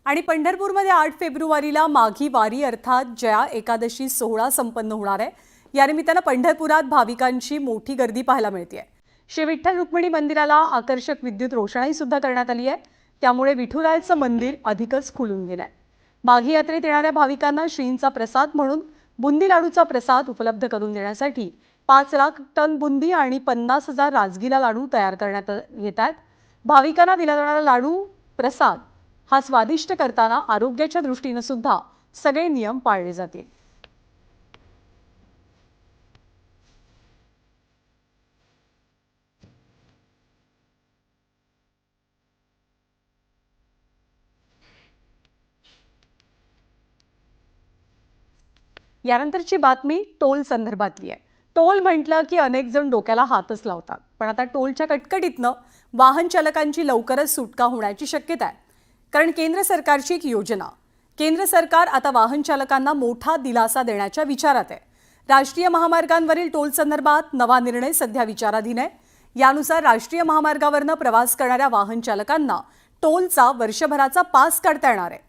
आणि पंढरपूरमध्ये 8 फेब्रुवारीला माघी वारी अर्थात जया एकादशी सोहळा संपन्न होणार आहे। या निमित्तानं पंढरपुरात भाविकांची मोठी गर्दी पाहायला मिळते। श्री विठ्ठल रुक्मिणी मंदिराला आकर्षक विद्युत रोषणाई सुद्धा करण्यात आली आहे, त्यामुळे विठुरायाचं मंदिर अधिकच खुलून गेलंय। माघी यात्रेत येणाऱ्या भाविकांना श्रींचा प्रसाद म्हणून बुंदी लाडूचा प्रसाद उपलब्ध करून देण्यासाठी 5 लाख टन बुंदी आणि 50,000 राजगिरा लाडू तयार करण्यात येत आहेत। भाविकांना दिला जाणारा लाडू प्रसाद हा स्वादिष्ट करताना आरोग्याच्या दृष्टीने सुद्धा सगळे नियम पाळले जातील। यानंतरची बातमी टोल संदर्भातली आहे। टोल म्हटलं की अनेक जण डोक्याला हातच लावतात, पण आता टोलच्या कटकटीतनं वाहन चालकांची लवकरच सुटका होण्याची शक्यता आहे। कारण केंद्र सरकारची एक योजना, केंद्र सरकार आता वाहन चालकांना मोठा दिलासा देण्याच्या विचारात आहे। राष्ट्रीय महामार्गांवरील टोल संदर्भात नवा निर्णय सध्या विचाराधीन आहे। यानुसार राष्ट्रीय महामार्गावरनं प्रवास करणाऱ्या वाहन चालकांना टोलचा वर्षभराचा पास काढता येणार आहे।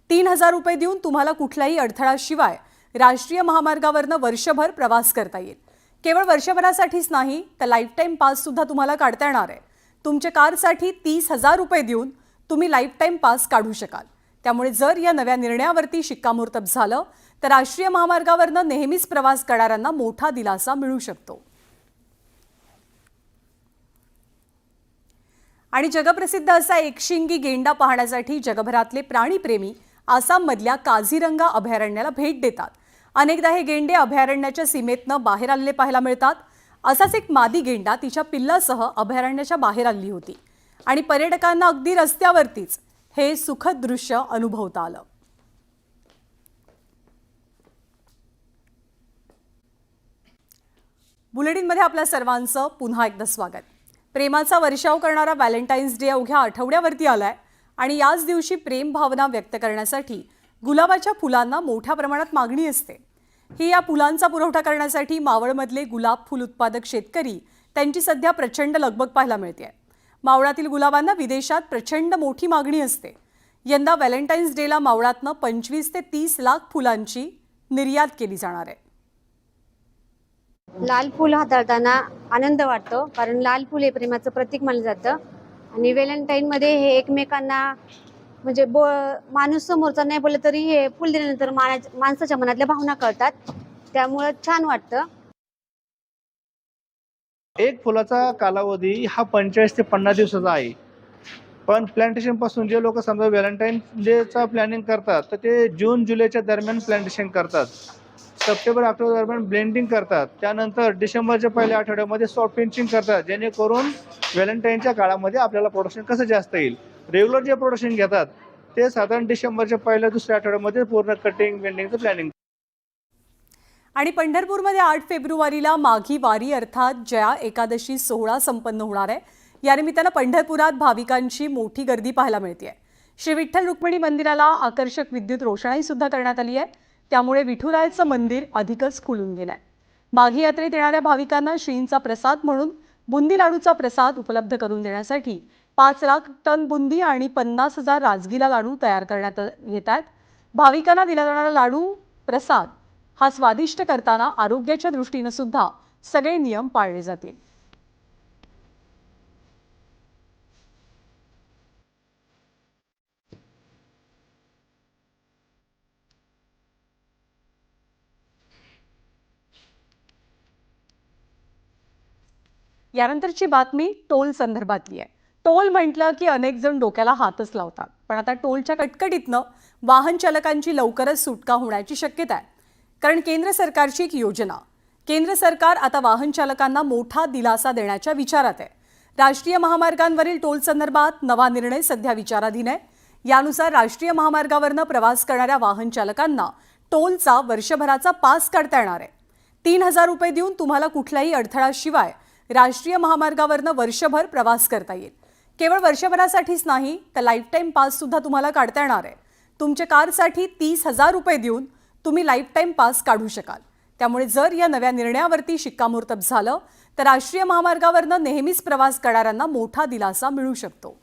3,000 रुपये देऊन तुम्हाला कुठल्याही अडथळ्याशिवाय राष्ट्रीय महामार्गावरनं वर्षभर प्रवास करता येईल। केवळ वर्षभरासाठीच नाही तर लाईफ टाईम पास सुद्धा तुम्हाला काढता येणार आहे। तुमच्या कारसाठी 30,000 रुपये देऊन तुम्ही लाईफ टाईम पास काढू शकाल। त्यामुळे जर या नव्या निर्णयावरती शिक्कामोर्तब झालं तर राष्ट्रीय महामार्गावरनं नेहमीच प्रवास करणाऱ्यांना मोठा दिलासा मिळू शकतो। आणि जगप्रसिद्ध असा एकशिंगी गेंडा पाहण्यासाठी जगभरातले प्राणीप्रेमी आसाममधल्या काझीरंगा अभयारण्याला भेट देतात। अनेकदा हे गेंडे अभयारण्याच्या सीमेतनं बाहेर आलेले पाहायला मिळतात। असाच एक मादी गेंडा तिच्या पिल्लासह अभयारण्याच्या बाहेर आली होती आणि पर्यटकांना अगदी रस्त्यावरतीच हे सुखद दृश्य अनुभवता आलं। बुलेटिनमध्ये आपल्या सर्वांचं पुन्हा एकदा स्वागत। प्रेमाचा वर्षाव करणारा व्हॅलेंटाईन्स डे अवघ्या आठवड्यावरती आलाय आणि याच दिवशी प्रेम भावना व्यक्त करण्यासाठी गुलाबाच्या फुलांना मोठ्या प्रमाणात मागणी असते। ही या फुलांचा पुरवठा करण्यासाठी मावळमधले गुलाब फुल उत्पादक शेतकरी त्यांची सध्या प्रचंड लगबग पाहायला मिळते। मावळातील गुलाबांना विदेशात प्रचंड मोठी मागणी असते। यंदा व्हॅलेंटाईन्स डेला मावळातनं 25 ते 30 लाख फुलांची निर्यात केली जाणार आहे। लाल फूल हाताळताना आनंद वाटतो, कारण लाल फूल हे प्रेमाचं प्रतीक मानलं जातं आणि व्हॅलेंटाईन मध्ये हे एकमेकांना म्हणजे माणूस समोरचा नाही बोलला तरी हे फूल दिल्यानंतर माणसाच्या मनातल्या भावना कळतात, त्यामुळे छान वाटतं। एक फुलाचा कालावधी हा 45 ते 50 दिवसाचा आहे, पण प्लांटेशन पासून जे लोक समजा व्हॅलेंटाईन डेचा प्लॅनिंग करतात तर ते जून जुलैच्या दरम्यान प्लांटेशन करतात, सप्टेंबर ऑक्टोबर दरम्यान ब्लेंडिंग करतात, त्यानंतर डिसेंबरच्या पहिल्या आठवड्यामध्ये सॉफ्ट फिनिशिंग करतात, जेणेकरून व्हॅलेंटाईनच्या काळामध्ये आपल्याला प्रोडक्शन कसं जास्त येईल। रेग्युलर जे प्रोडक्शन घेतात ते साधारण डिसेंबरच्या पहिल्या दुसऱ्या आठवड्यामध्ये पूर्ण कटिंग बेंडिंगचं प्लॅनिंग। आणि पंढरपूरमध्ये 8 फेब्रुवारीला माघी वारी अर्थात जया एकादशी सोहळा संपन्न होणार आहे। या निमित्तानं पंढरपुरात भाविकांची मोठी गर्दी पाहायला मिळते। श्री विठ्ठल रुक्मिणी मंदिराला आकर्षक विद्युत रोषणाई सुद्धा करण्यात आली आहे, त्यामुळे विठुरायाचं मंदिर अधिकच खुलून गेलंय। माघी यात्रेत येणाऱ्या भाविकांना श्रींचा प्रसाद म्हणून बुंदी लाडूचा प्रसाद उपलब्ध करून देण्यासाठी 5 लाख टन बुंदी आणि 50,000 राजगिरा लाडू तयार करण्यात येत आहेत। भाविकांना दिला जाणारा लाडू प्रसाद हा स्वादिष्ट करताना आरोग्याच्या दृष्टीने सुद्धा सगळे नियम पाळले जातील। यानंतरची बातमी टोल संदर्भातली आहे। टोल म्हटलं की अनेक जण डोक्याला हातच लावतात, पण आता टोलच्या कटकटीतनं वाहन चालकांची लवकरच सुटका होण्याची शक्यता आहे। कारण केंद्र सरकारची एक योजना, केंद्र सरकार आता वाहन चालकांना मोठा दिलासा देण्याच्या विचारात आहे। राष्ट्रीय महामार्गांवरील टोल संदर्भात नवा निर्णय सध्या विचाराधीन आहे। यानुसार राष्ट्रीय महामार्गावरनं प्रवास करणाऱ्या वाहन चालकांना टोलचा वर्षभराचा पास काढता येणार आहे। 3,000 रुपये देऊन तुम्हाला कुठल्याही अडथळ्याशिवाय राष्ट्रीय महामार्गावरनं वर्षभर प्रवास करता येईल। केवळ वर्षभरासाठीच नाही तर लाईफ टाईम पास सुद्धा तुम्हाला काढता येणार आहे। तुमच्या कारसाठी 30,000 रुपये देऊन तुम्ही लाईफ टाईम पास काढू शकाल। त्यामुळे जर या नव्या निर्णयावरती शिक्कामोर्तब झालं तर राष्ट्रीय महामार्गावरनं नेहमीच प्रवास करणाऱ्यांना मोठा दिलासा मिळू शकतो।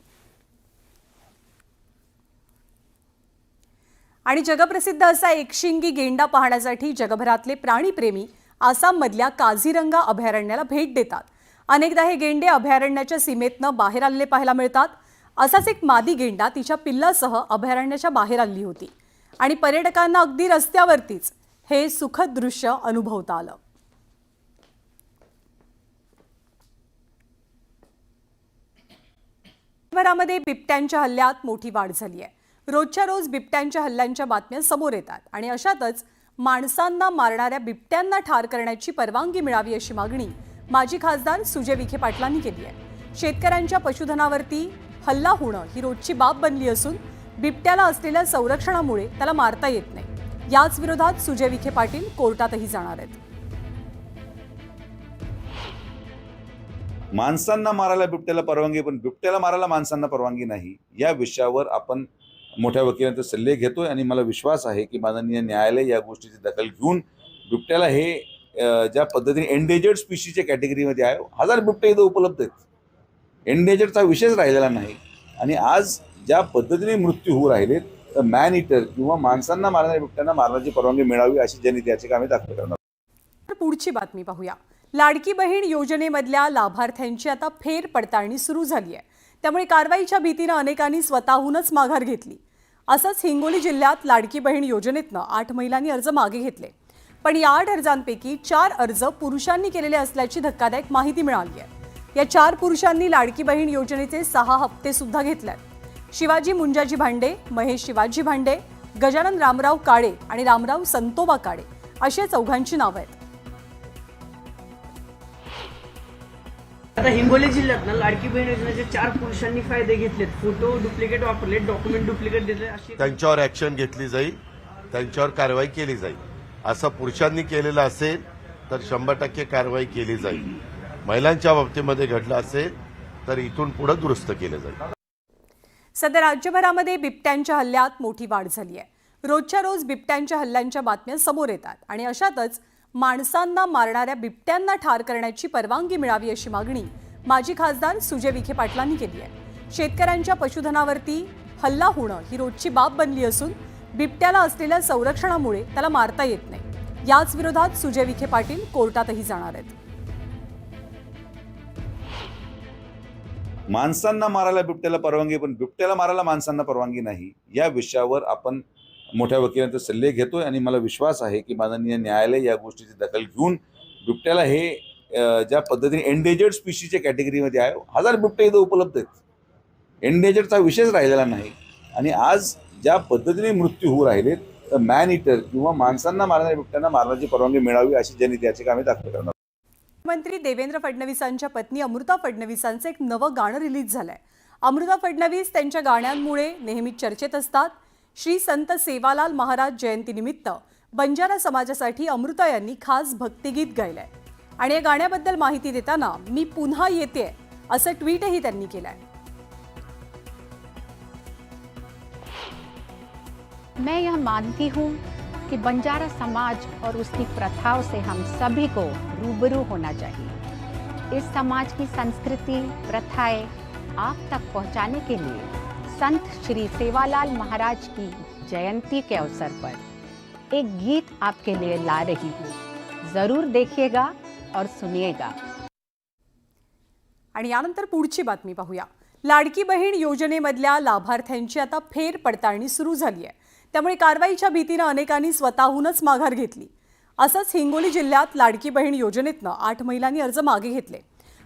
आणि जगप्रसिद्ध असा एकशिंगी गेंडा पाहण्यासाठी जगभरातले प्राणीप्रेमी आसाममधल्या काझीरंगा अभयारण्याला भेट देतात. अनेकदा हे गेंडे अभयारण्याच्या सीमेतनं बाहेर आलेले पाहायला मिळतात. असाच एक मादी गेंडा तिच्या पिल्लासह अभयारण्याच्या बाहेर आली होती आणि पर्यटकांना अगदी रस्त्यावरतीच हे सुखद दृश्य अनुभवता आलं. जगभरामध्ये बिबट्यांच्या हल्ल्यात मोठी वाढ झाली आहे. रोजच्या रोज बिबट्यांच्या हल्ल्यांच्या बातम्या समोर येतात आणि अशातच माणसांना मारणाऱ्या बिबट्यांना ठार करण्याची परवानगी मिळावी अशी मागणी माजी खासदार सुजय विखे पाटलांनी केली आहे. शेतकऱ्यांच्या पशुधनावरती हल्ला होणं ही रोजची बाब बनली असून बिबट्याला असलेल्या संरक्षणामुळे त्याला मारता येत नाही. याच विरोधात सुजय विखे पाटील कोर्टातही जाणार आहेत. माणसांना मारायला बिबट्याला परवानगी, पण बिबट्याला मारायला माणसांना परवानगी नाही. या विषयावर आपण मोठ्या वकिलांचे सल्ले घेतोय आणि मला विश्वास आहे की माननीय न्यायालय या गोष्टीची दखल घेऊन बिबट्याला हे ज्या पद्धतीने एंडेजर्ड स्पीशीच्या कॅटेगरीमध्ये आहे, 1000 बिबटे इथं उपलब्ध आहेत. एंडेजर्डचा विषयच राहिलेला नाही. आणि आज ज्या पद्धतीने मृत्यू होऊ राहिलेत, तर मॅन इटर किंवा माणसांना मारणाऱ्या बिबट्यांना मारण्याची परवानगी मिळावी अशी जनहित याचिका आम्ही दाखल करणार. तर पुढची बातमी पाहूया. लाडकी बहीण योजनेमधल्या लाभार्थ्यांची आता फेर पडताळणी सुरू झाली आहे. त्यामुळे कारवाईच्या भीतीनं अनेकांनी स्वतःहूनच माघार घेतली. असंच हिंगोली जिल्ह्यात लाडकी बहीण योजनेतनं 8 महिलांनी अर्ज मागे घेतले. पण या 8 अर्जांपैकी 4 अर्ज पुरुषांनी केलेले असल्याची धक्कादायक माहिती मिळाली आहे. या 4 पुरुषांनी लाडकी बहीण योजनेचे 6 हप्ते सुद्धा घेतलेत. शिवाजी मुंजाजी भांडे, महेश शिवाजी भांडे, गजानन रामराव काळे आणि रामराव संतोबा काळे अशी चौघांची नावं आहेत. आता हिंगोली जिल्ह्यात लाडकी बहीण योजनेचे 4 पुरुषांनी फायदे घेतलेत. फोटो डुप्लिकेट वापरले, डॉक्युमेंट डुप्लिकेट दिले, अशी त्यांच्यावर ऍक्शन घेतली जाईल, त्यांच्यावर कारवाई केली जाईल. असं पुरुषांनी केलेलं असेल तर 100% कारवाई केली जाईल. महिलांच्या बाबतीमध्ये घडलं असेल तर इथून पुढे दुरुस्त केलं जाईल. सध्या राज्यभरामध्ये बिबट्यांच्या हल्ल्यात मोठी वाढ झाली आहे. रोजच्या रोज बिबट्यांच्या हल्ल्यांच्या बातम्या समोर येतात आणि अशातच माणसांना मारणाऱ्या बिबट्यांना ठार करण्याची परवानगी मिळावी अशी मागणी माजी खासदार सुजय विखे पाटलांनी केली आहे. शेतकऱ्यांच्या पशुधनावरती हल्ला होणं ही रोजची बाब बनली असून बिबट्याला असलेल्या संरक्षणामुळे त्याला मारता येत नाही. याच विरोधात सुजय विखे पाटील कोर्टातही जाणार आहेत. माणसांना मारायला बिबट्याला परवानगी, पण बिबट्याला मारायला माणसांना परवानगी नाही. या विषयावर आपण मोठ्या वकिलांचे सल्ले घेतोय आणि मला विश्वास आहे की माननीय न्यायालय या गोष्टीची दखल घेऊन बिबट्याला हे ज्या पद्धतीने एंडेजर्ड स्पीशीच्या कॅटेगरीमध्ये आहे, 1000 बिबटे इथं उपलब्ध आहेत. एंडेजर्डचा विषयच राहिलेला नाही. आणि आज ज्या पद्धतीने मृत्यू होऊ राहिलेत, तर मॅन इटर किंवा माणसांना मारणाऱ्या बिबट्यांना मारण्याची परवानगी मिळावी अशी जनहित याचिका आम्ही दाखल करणार. मुख्यमंत्री देवेंद्र फडणवीसांच्या पत्नी अमृता फडणवीसांचं एक नवं गाणं रिलीज झालंय. अमृता फडणवीस त्यांच्या गाण्यांमुळे नेहमी चर्चेत असतात. श्री संत सेवालाल महाराज जयंतीनिमित्त बंजारा समाजासाठी अमृता यांनी खास भक्तिगीत गायलंय आणि या गाण्याबद्दल माहिती देताना मी पुन्हा येते असं ट्विटही त्यांनी केलंय. मैं यह मानती हूँ कि बंजारा समाज और उसकी प्रथाओं से हम सभी को रूबरू होना चाहिए. इस समाज की संस्कृति प्रथाएं आप तक पहुँचाने के लिए संत श्री सेवालाल महाराज की जयंती के अवसर पर एक गीत आपके लिए ला रही हूँ. जरूर देखिएगा और सुनिएगा. आणि यानंतर पुढची बातमी पाहूया. लाडकी बहीण योजनेमधल्या लाभार्थ्यांची आता फेर पडताळणी सुरू झाली आहे. त्यामुळे कारवाईच्या भीतीनं अनेकांनी स्वतःहूनच माघार घेतली. असंच हिंगोली जिल्ह्यात लाडकी बहीण योजनेतनं 8 महिलांनी अर्ज मागे घेतले.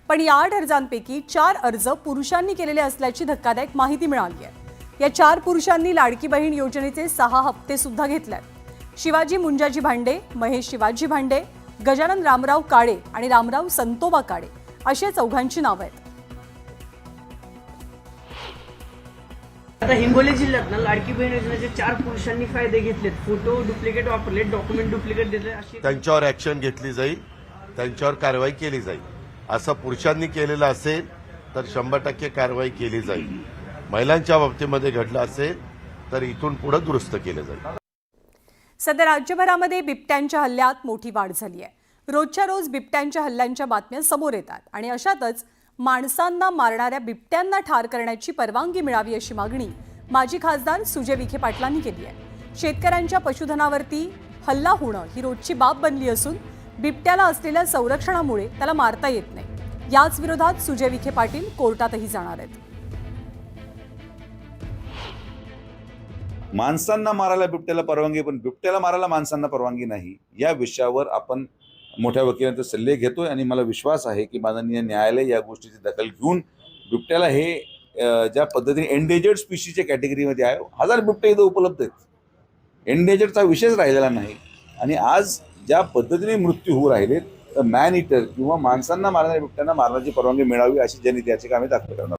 पण या 8 अर्जांपैकी 4 अर्ज पुरुषांनी केलेले असल्याची धक्कादायक माहिती मिळाली आहे. या 4 पुरुषांनी लाडकी बहीण योजनेचे 6 हप्ते सुद्धा घेतलेत. शिवाजी मुंजाजी भांडे, महेश शिवाजी भांडे, गजानन रामराव काळे आणि रामराव संतोबा काळे अशी चौघांची नावं आहेत. आता हिंगोली जिल्ह्यात लाडकी बहीण योजनेचे 4 पुरुषांनी फायदे घेतलेत. फोटो डुप्लिकेट वापरले, डॉक्युमेंट डुप्लिकेट दिले, अशी त्यांच्यावर ऍक्शन घेतली जाईल, त्यांच्यावर कारवाई केली जाईल. असं पुरुषांनी केलेलं असेल तर 100% कारवाई केली जाईल. महिलांच्या बाबतीमध्ये घडलं असेल तर इथून पुढे दुरुस्त केलं जाईल. सध्या राज्यभरामध्ये बिबट्यांच्या हल्ल्यात मोठी वाढ झाली आहे. रोजच्या रोज बिबट्यांच्या हल्ल्यांच्या बातम्या समोर येतात आणि अशातच माणसांना मारणाऱ्या बिबट्यांना ठार करण्याची परवानगी मिळावी अशी मागणी माजी खासदार सुजय विखे पाटलांनी केली आहे. शेतकऱ्यांच्या पशुधनावरती हल्ला होणं ही रोजची बाब बनली असून बिबट्याला असलेल्या संरक्षणामुळे त्याला मारता येत नाही। याच विरोधात सुजय विखे पाटील कोर्टातही जाणार आहेत। माणसांना मारायला बिबट्याला परवानगी, पण बिबट्याला मारायला माणसांना परवानगी नाही। या विषयावर आपण मोठ्या वकिलांचे सल्ले घेतोय आणि मला विश्वास आहे की माननीय न्यायालय या गोष्टीची दखल घेऊन बिबट्याला हे ज्या पद्धतीने एंडेजर्ड स्पीशीच्या कॅटेगरीमध्ये आहे, 1000 बिबटे इथं उपलब्ध आहेत, एंडेजर्डचा विषयच राहिलेला नाही। आणि आज ज्या पद्धतीने मृत्यू होऊ राहिलेत, तर मॅन इटर किंवा माणसांना मारणाऱ्या बिबट्यांना मारण्याची परवानगी मिळावी अशी जनहित याचिका आम्ही दाखल करणार।